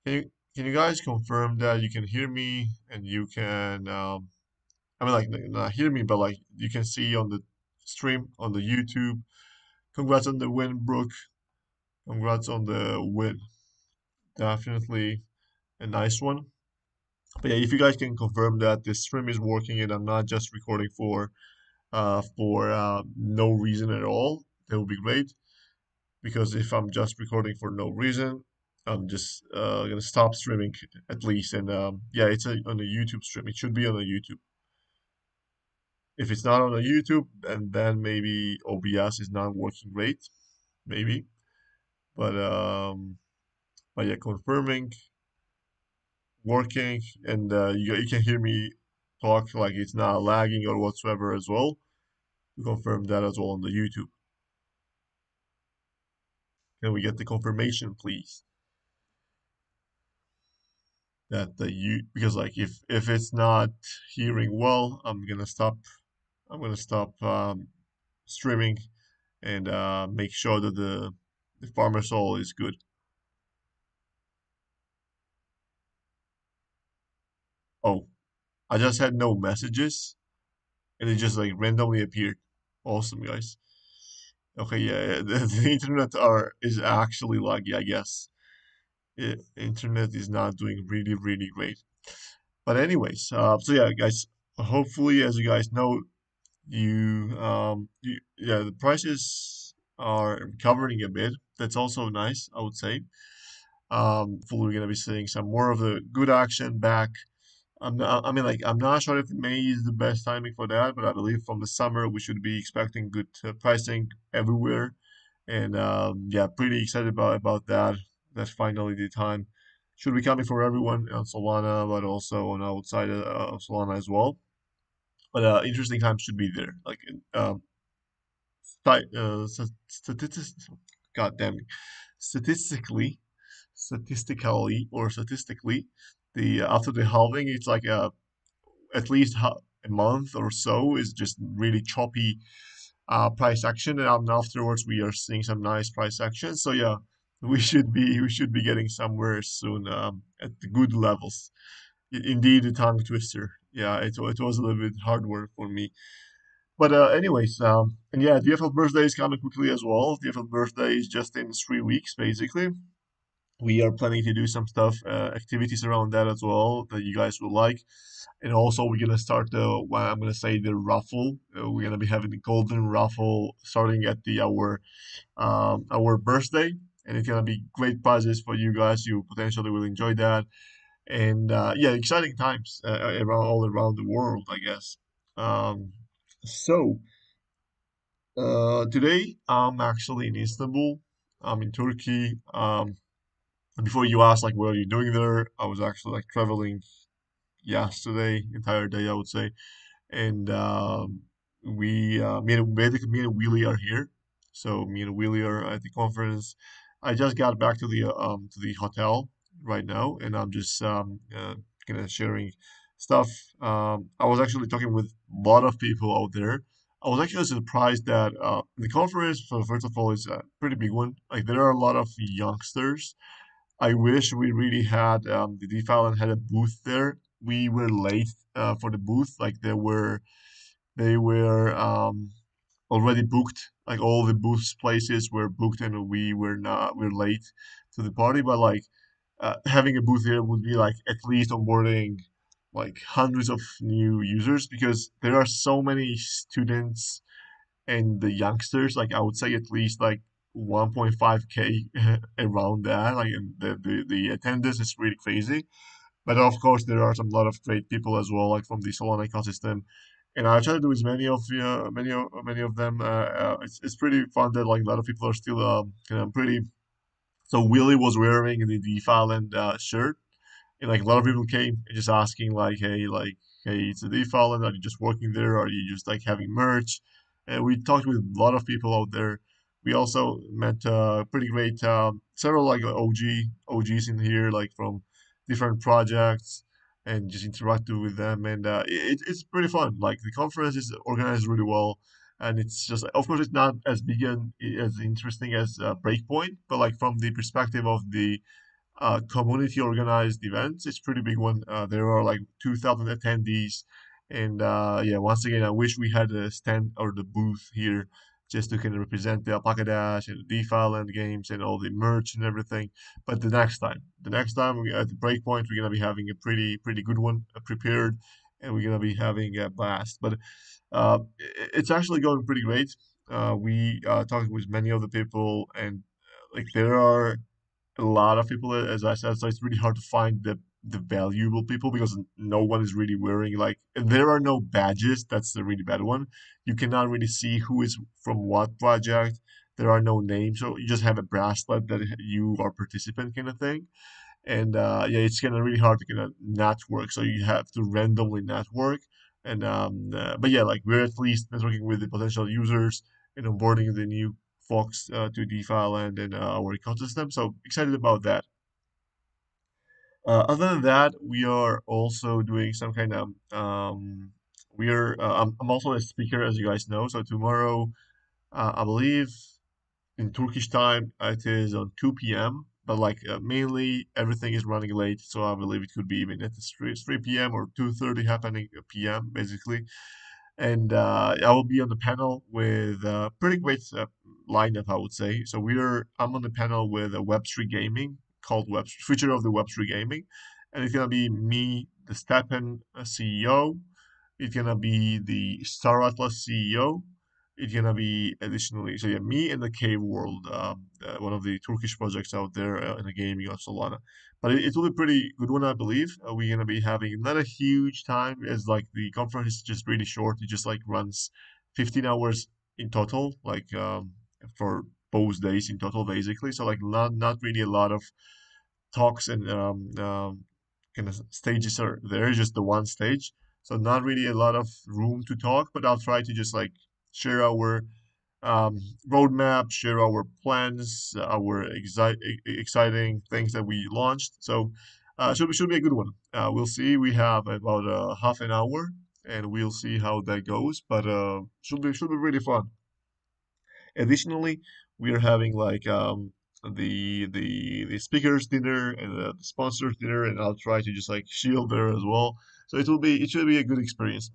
Can you guys confirm that you can hear me and you can I mean like not hear me but like you can see on the stream on the YouTube. Congrats on the win, Brooke. Congrats on the win. Definitely a nice one. But yeah, if you guys can confirm that the stream is working and I'm not just recording for no reason at all, that would be great. Because if I'm just recording for no reason, I'm just gonna stop streaming at least. And yeah, it's on a YouTube stream. It should be on a YouTube. If it's not on a YouTube, and then maybe OBS is not working great, maybe. But yeah, confirming, working, and you can hear me talk like it's not lagging or whatsoever as well. To confirm that as well on the YouTube. Can we get the confirmation, please? That the you because like if it's not hearing well, I'm gonna stop streaming and make sure that the farmer soul is good. Oh, I just had no messages and it just like randomly appeared. Awesome, guys. Okay, yeah, the internet are is actually laggy, I guess. Internet is not doing really great. But anyways, so yeah, guys. Hopefully, as you guys know, yeah, the prices are recovering a bit. That's also nice, I would say. Hopefully we're gonna be seeing some more of the good action back. I mean, like, I'm not sure if May is the best timing for that, but I believe from the summer we should be expecting good pricing everywhere. And yeah, pretty excited about that. That's finally the time. Should be coming for everyone on Solana, but also on outside of Solana as well. But interesting time should be there. Like, statistics, God damn it, statistically, statistically, the after the halving, it's like at least a month or so is just really choppy price action, and afterwards we are seeing some nice price action. So yeah, we should be getting somewhere soon at the good levels. Indeed, a tongue twister. Yeah, it was a little bit hard work for me. But anyways, and yeah, DFL birthday is coming quickly as well. DFL birthday is just in 3 weeks, basically. We are planning to do some stuff, activities around that as well that you guys will like. And also, we're gonna start what I'm gonna say the raffle. We're gonna be having the golden raffle starting at the our birthday, and it's gonna be great prizes for you guys. You potentially will enjoy that, and yeah, exciting times around all around the world, I guess. Um, so. Today I'm actually in Istanbul. I'm in Turkey. Before you ask like what are you doing there, I was actually like traveling yesterday, entire day I would say, and me and Willie are here. So me and Willie are at the conference. I just got back to the hotel right now, and I'm just kind of sharing stuff. I was actually talking with a lot of people out there. I was actually surprised that the conference, so first of all, is a pretty big one. Like there are a lot of youngsters. I wish we really had the DeFi Island had a booth there. We were late for the booth. Like they were already booked. Like all the booths places were booked, and we're late to the party. But like having a booth here would be like at least onboarding like hundreds of new users because there are so many students and the youngsters. Like I would say at least like 1.5K around that. Like and the attendance is really crazy. But of course, there are some lot of great people as well, like from the Solana ecosystem. And I try to do as many of them. It's pretty fun that like a lot of people are still pretty. So Willie was wearing the DeFi Island shirt, and like a lot of people came and just asking hey, it's a DeFi Island. Are you just working there? Are you just like having merch? And we talked with a lot of people out there. We also met pretty great several like OGs in here, like from different projects, and just interacted with them. And it's pretty fun. Like the conference is organized really well, and it's just of course it's not as big and as interesting as Breakpoint, but like from the perspective of the community organized events. It's pretty big one. There are like 2,000 attendees, and yeah, once again, I wish we had a stand or the booth here just to kind of represent the Alpaca Dash and the DeFi Land games and all the merch and everything. But the next time we at the breakpoint, we're gonna be having a pretty good one prepared, and we're gonna be having a blast. But it's actually going pretty great. We talked with many of the people, and like there are a lot of people, as I said, so it's really hard to find the valuable people because no one is really wearing like there are no badges. That's the really bad one. You cannot really see who is from what project. There are no names, so you just have a bracelet that you are participant kind of thing. And yeah, it's kind of really hard to kind of network. So you have to randomly network. And but yeah, like we're at least networking with the potential users and onboarding the new folks to DeFi land and our ecosystem. So excited about that. Other than that, we are also doing some kind of we are I'm also a speaker, as you guys know. So tomorrow, I believe in Turkish time, it is on 2 p.m. But like mainly everything is running late, so I believe it could be even at 3 p.m. or 2:30 happening p.m. basically. And I will be on the panel with a pretty great lineup, I would say. So I'm on the panel with Web3 Gaming called Future of the Web3 Gaming, and it's gonna be me, the Stepan CEO. It's gonna be the Star Atlas CEO. It's gonna be additionally, so yeah, me and the Cave World, one of the Turkish projects out there in the gaming of Solana. But it will be pretty good one, I believe. We're gonna be having not a huge time, as like the conference is just really short. It just like runs 15 hours in total, like for both days in total, basically. So like not really a lot of talks and kind of stages are there, just the one stage. So not really a lot of room to talk, but I'll try to just like share our um, roadmap, share our plans, our exciting things that we launched. So should be a good one. We'll see. We have about half an hour, and we'll see how that goes. But should be really fun. Additionally, we are having like the speakers dinner and the sponsors dinner, and I'll try to just like shield there as well. So it should be a good experience.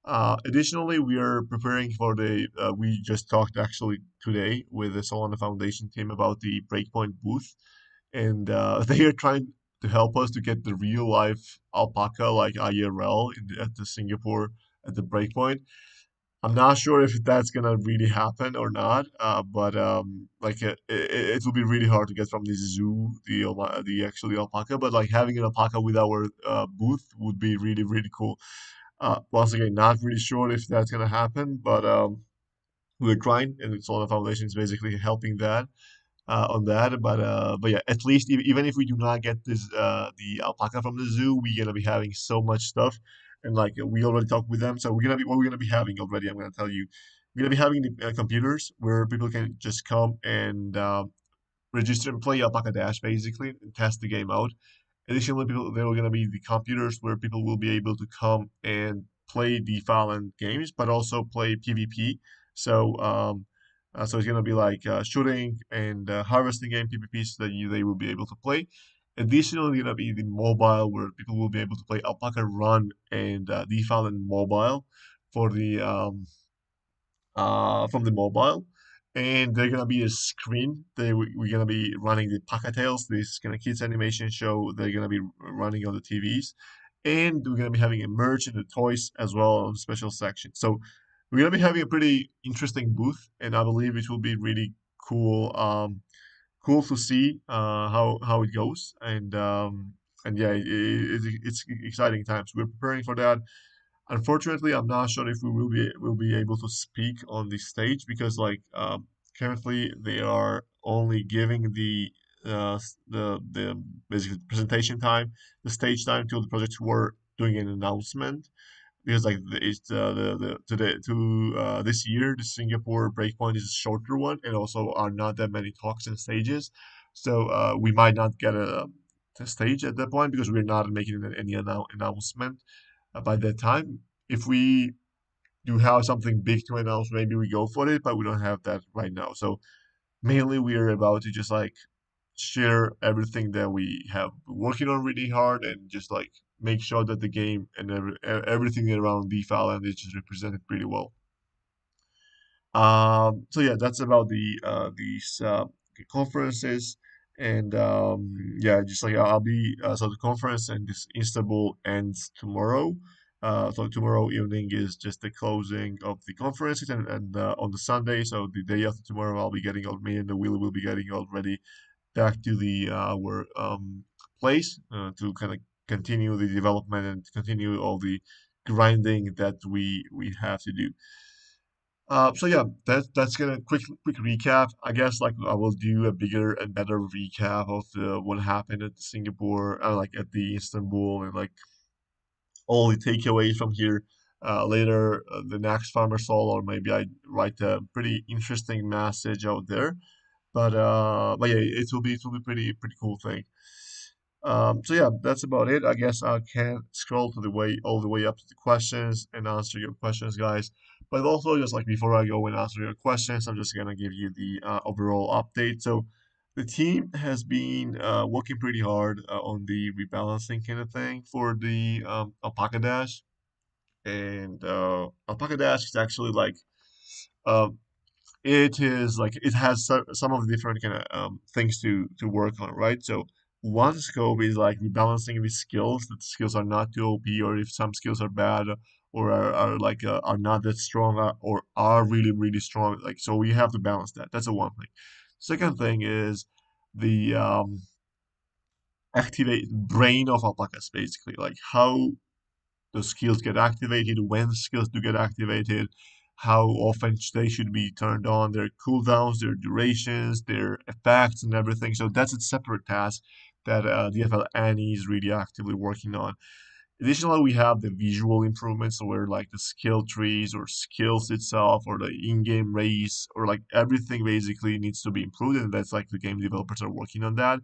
Additionally, we are preparing for the. We just talked actually today with the Solana Foundation team about the Breakpoint booth, and they are trying to help us to get the real life alpaca like IRL at the Singapore at the Breakpoint. I'm not sure if that's gonna really happen or not, but like it will be really hard to get from the zoo the actually alpaca. But like having an alpaca with our booth would be really cool. Once again, not really sure if that's gonna happen, but we're trying, and it's all the foundation is basically helping that on that. But yeah, at least even if we do not get this the alpaca from the zoo, we're gonna be having so much stuff, and like we already talked with them, so we're gonna be what we're gonna be having already. I'm gonna tell you, we're gonna be having the computers where people can just come and register and play Alpaca Dash basically and test the game out. Additionally, there are going to be the computers where people will be able to come and play the Valorant games, but also play PvP. So, so it's going to be like shooting and harvesting game PvPs that they will be able to play. Additionally, going to be the mobile where people will be able to play Alpaca Run and the Valorant mobile for the from the mobile, and they're gonna be a screen. We're gonna be running the Packatails, this kind of kids animation show. They're gonna be running on the TVs, and we're gonna be having a merch and the toys as well on special section. So we're gonna be having a pretty interesting booth, and I believe it will be really cool. Cool to see how it goes, and yeah, it's exciting times. We're preparing for that. Unfortunately, I'm not sure if we will be able to speak on the stage because currently they are only giving the basically presentation time, the stage time to the projects who are doing an announcement because like it's the today to this year the Singapore Breakpoint is a shorter one and also are not that many talks and stages, so we might not get a stage at that point because we're not making any announcement by that time. If we do have something big to announce, maybe we go for it, but we don't have that right now. So mainly we are about to just like share everything that we have been working on really hard, and just like make sure that the game and everything around DeFi Island is just represented pretty well. So yeah, that's about these conferences, and yeah, just like I'll be so the conference and this Istanbul ends tomorrow. So tomorrow evening is just the closing of the conferences, and on the Sunday, so the day after tomorrow, I'll be getting all me and the Will be getting already back to the our place to kind of continue the development and continue all the grinding that we have to do. So yeah, that's gonna quick recap. I guess like I will do a bigger and better recap of what happened at Singapore, like at the Istanbul, and like all the takeaways from here. Later, the next Farmer Soul, or maybe I write a pretty interesting message out there. But yeah, it will be pretty cool thing. So yeah, that's about it. I guess I can scroll to the way all the way up to the questions and answer your questions, guys. But also, just like before I go and answer your questions, I'm just gonna give you the overall update. So the team has been working pretty hard on the rebalancing kind of thing for the Alpaca Dash, and Alpaca Dash is actually like uh, it is like it has some of the different kind of things to work on, right? So one scope is like rebalancing the skills, that the skills are not too OP, or if some skills are bad, or are like are not that strong, or are really strong. Like, so we have to balance that. That's the one thing. Second thing is the activate brain of alpacas, basically, like how the skills get activated, when skills do get activated, how often they should be turned on, their cooldowns, their durations, their effects, and everything. So that's a separate task that DFL Annie is really actively working on. Additionally, we have the visual improvements where like the skill trees or skills itself or the in-game race or like everything basically needs to be improved, and that's like the game developers are working on that.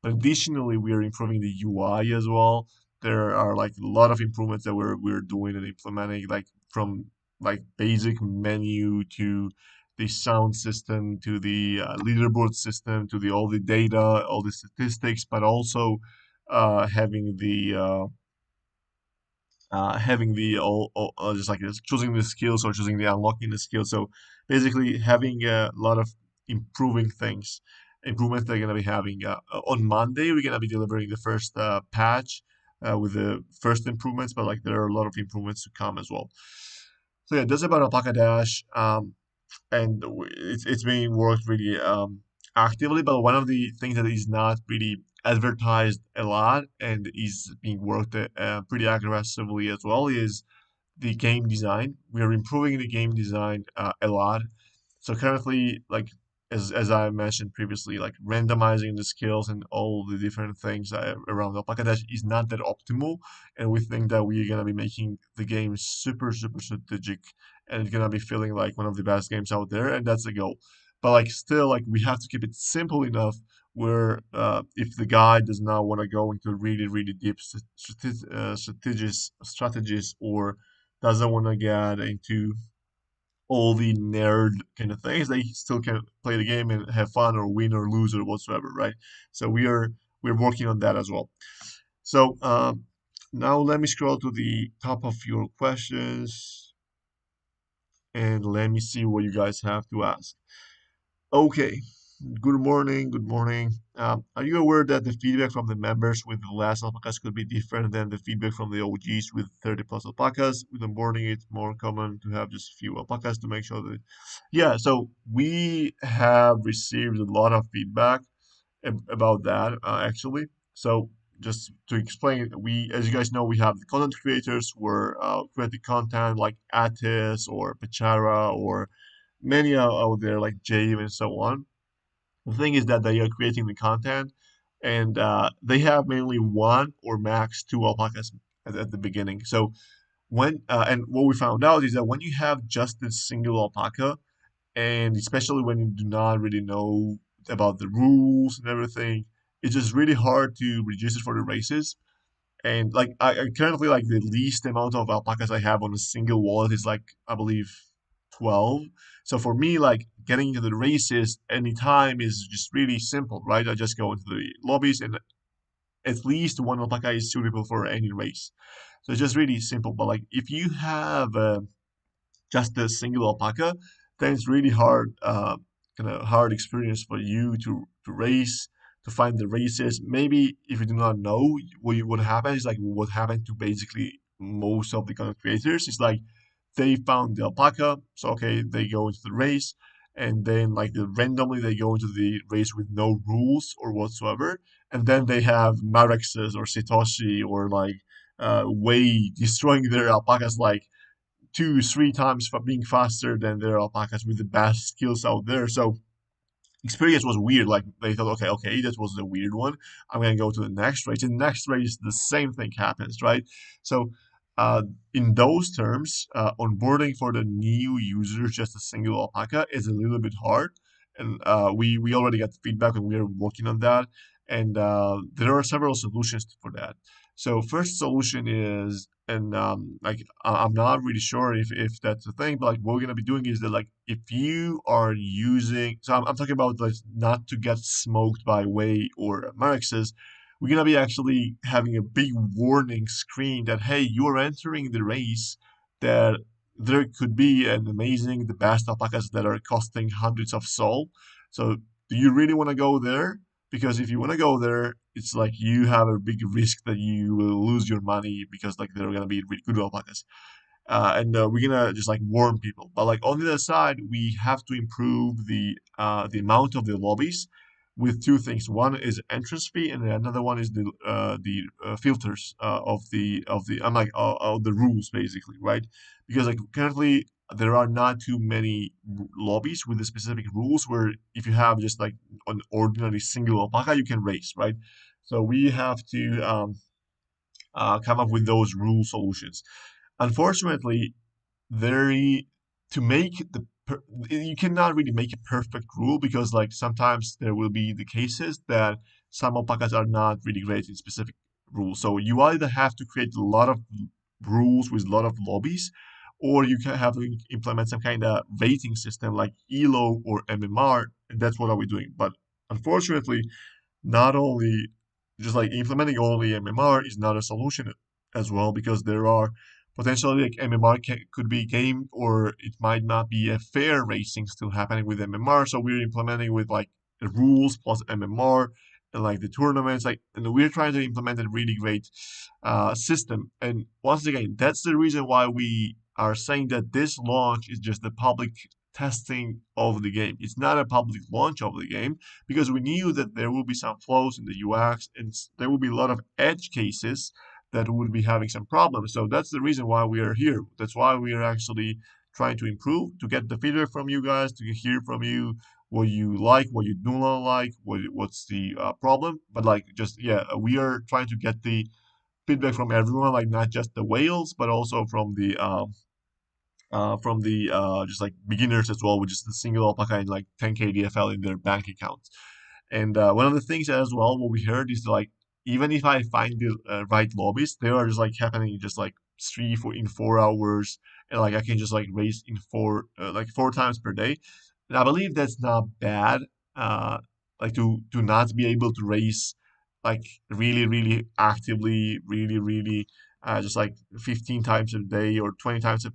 But additionally, we are improving the UI as well. There are like a lot of improvements that we're doing and implementing, like from like basic menu to the sound system to the leaderboard system to the all the data, all the statistics, but also having the all just like this, choosing the skills or choosing the unlocking the skills. So basically, having a lot of improving things, improvements they're gonna be having. On Monday, we're gonna be delivering the first patch with the first improvements, but like there are a lot of improvements to come as well. So yeah, that's about Alpaca Dash. And it's being worked really actively. But one of the things that is not really advertised a lot and is being worked pretty aggressively as well is the game design. We are improving the game design a lot. So currently, like as I mentioned previously, like randomizing the skills and all the different things around Alpaca Dash is not that optimal, and we think that we're gonna be making the game super strategic, and it's gonna be feeling like one of the best games out there, and that's the goal. But like still, like we have to keep it simple enough where if the guy does not want to go into really deep strategies or doesn't want to get into all the nerd kind of things, they still can play the game and have fun or win or lose or whatsoever, right? So we're working on that as well. So now let me scroll to the top of your questions and let me see what you guys have to ask. Okay. Good morning. Good morning. Are you aware that the feedback from the members with the last alpacas could be different than the feedback from the OGs with 30 plus alpacas? With onboarding, it's more common to have just a few alpacas to make sure that. Yeah, so we have received a lot of feedback about that actually. So just to explain, we, as you guys know, we have the content creators who are creating content like Atis or Pachara or many out there like Jave and so on. The thing is that they are creating the content, and they have mainly one or max two alpacas at the beginning. So when and what we found out is that when you have just a single alpaca, and especially when you do not really know about the rules and everything, it's just really hard to register for the races. And like I currently like the least amount of alpacas I have on a single wallet is like I believe 12. So for me, like getting into the races anytime is just really simple, right? I just go into the lobbies and at least one alpaca is suitable for any race. So it's just really simple. But like if you have just a single alpaca, then it's really hard, kind of hard experience for you to race, to find the races. Maybe if you do not know what happens, is like what happened to basically most of the content creators is like they found the alpaca, so okay, they go into the race, and then like randomly they go into the race with no rules or whatsoever, and then they have Marexes or Satoshi or like way destroying their alpacas like two, three times for being faster than their alpacas with the best skills out there. So experience was weird. Like they thought, okay, that was the weird one. I'm gonna go to the next race. In the next race, the same thing happens, right? So, in those terms, onboarding for the new users, just a single alpaca, is a little bit hard, and we already got feedback and we are working on that. And there are several solutions for that. So first solution is, and like I'm not really sure if that's the thing, but like what we're gonna be doing is that like if you are using, so I'm talking about like not to get smoked by Way or Marx's, we're gonna be actually having a big warning screen that hey, you are entering the race that there could be an amazing the best alpacas that are costing hundreds of sol. So do you really want to go there? Because if you want to go there, it's like you have a big risk that you will lose your money because like they're gonna be really good alpacas. And we're gonna just like warn people. But like on the other side, we have to improve the amount of the lobbies with two things. One is entrance fee, and another one is the filters of the I'm like of the rules basically, right? Because like currently there are not too many lobbies with the specific rules where if you have just like an ordinary single alpaca, you can race, right? So we have to come up with those rule solutions. Unfortunately, very to make you cannot really make a perfect rule because like sometimes there will be the cases that some alpacas are not really great in specific rules. So you either have to create a lot of rules with a lot of lobbies, or you can have to implement some kind of rating system like ELO or MMR, and that's what are we doing. But unfortunately, not only just like implementing only MMR is not a solution as well because there are potentially like MMR could be gamed or it might not be a fair racing still happening with MMR. So we're implementing with like the rules plus MMR and like the tournaments like and we're trying to implement a really great system. And once again, that's the reason why we are saying that this launch is just the public testing of the game. It's not a public launch of the game because we knew that there will be some flaws in the UX and there will be a lot of edge cases that would be having some problems. So that's the reason why we are here. That's why we are actually trying to improve, to get the feedback from you guys, to hear from you what you like, what you do not like, what's the problem. But like, just yeah, we are trying to get the feedback from everyone, like not just the whales, but also from the just like beginners as well, which is the single alpaca and like 10K DFL in their bank accounts. And one of the things as well, what we heard is like even if I find the right lobbies, they are just like happening just like in 4 hours, and like I can just like race in four times per day. And I believe that's not bad. Uh, like to not be able to race like really actively, really just like 15 times a day or 20 times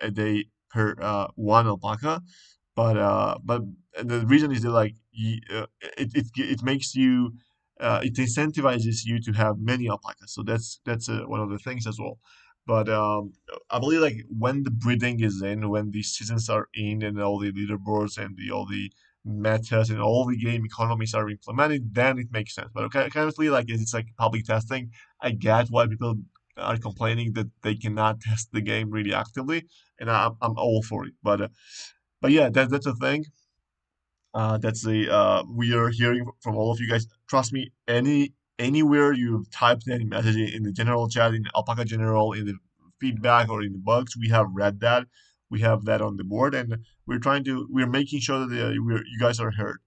a day per one alpaca. But the reason is that like it makes you it incentivizes you to have many alpacas. So that's one of the things as well. But I believe like when the breeding is in, when the seasons are in, and all the leaderboards and all the metas and all the game economies are implemented, then it makes sense. But okay, currently like it's like public testing. I get why people are complaining that they cannot test the game really actively, and I'm all for it. But yeah, that's a thing. That's the we are hearing from all of you guys. Trust me, anywhere you've typed any message in the general chat, in Alpaca General, in the feedback or in the bugs, we have read that. We have that on the board, and we're making sure that you guys are heard.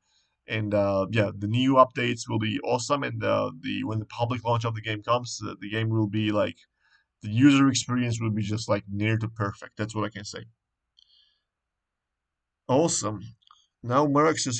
And yeah, the new updates will be awesome. And the when the public launch of the game comes, the game will be like the user experience will be just like near to perfect. That's what I can say. Awesome. Now Marrakesh is